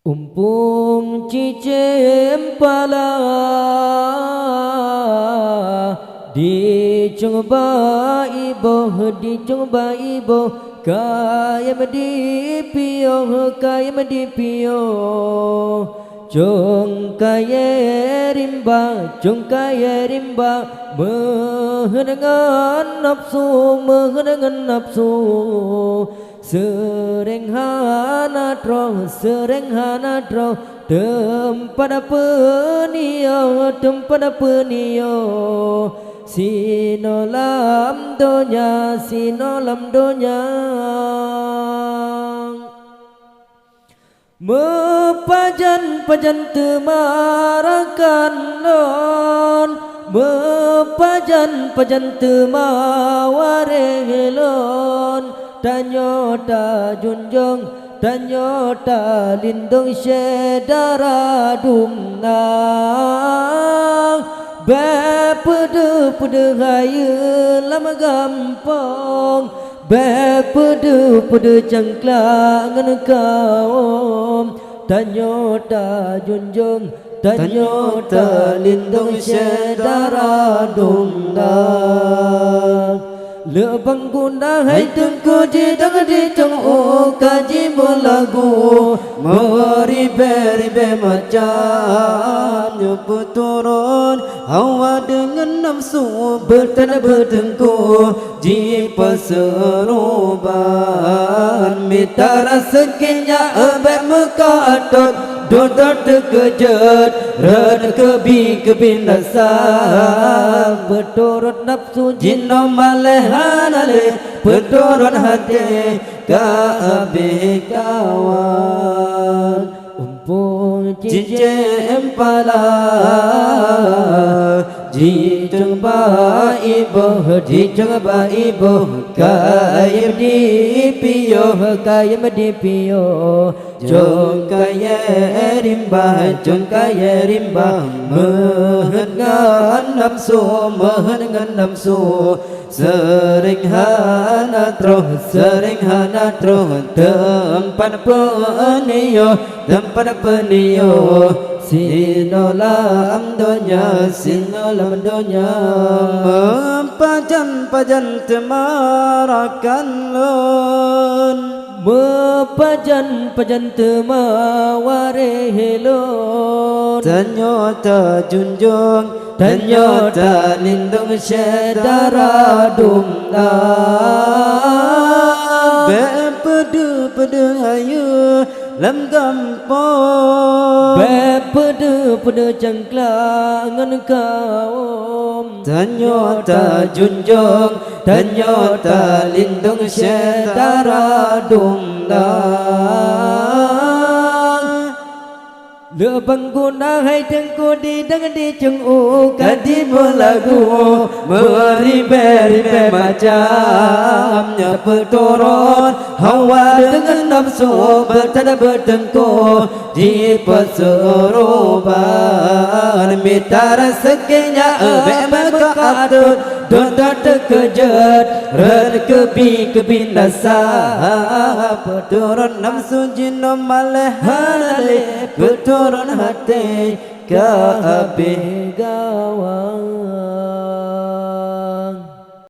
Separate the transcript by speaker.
Speaker 1: Umpung cicempala dicoba ibo kaya medipio Jong kaya rimba mengenangan nafsu Sering hana tro tempat penio sinolam donya mepajan temarakan non mepajan temawarelon Tanyota junjung Tanyota lindung syedara dumnang Bepedu haya lama gampang Bepedu cengklangan kaum Tanyota junjung Tanyota lindung syedara dumnang Lebang guna hai tengku jidang di tengku kaji melagu Meribe macam nyepu turun Hawa dengan nafsu bertanah bertengku Jipa seruban Mita rezekinya abad mekadot Dodot terkejut Rada kebinasa Berturut nafsu jinnom malehan alih Berturut hati Ka'abih kawan Umpung cincin pala Jijeng baibo Kaya medipio Jong kaya rimba Mengengan nafsu Sering hana tro Tempat penio Sinolam donya Mempajan temarakan lon Mepajan temawarelon Tanyota junjung Tanyota lindung syedara dumnang Bepedu hayu lam gampang Bepedu cengklangan kaum Tanyota junjung Tanyota lindung syedara dumnang Lebang guna hai tengku didang di cengku kadi melagu Meribe macam nyepu turun Hawa dengan nafsu bertanah bertengku Jipa seruban Mita rezekinya abad mekadot Dodot terkejut Rada kebinasa Berturut nafsu jinnom malehan alih Berturut hati Ka'abih gawang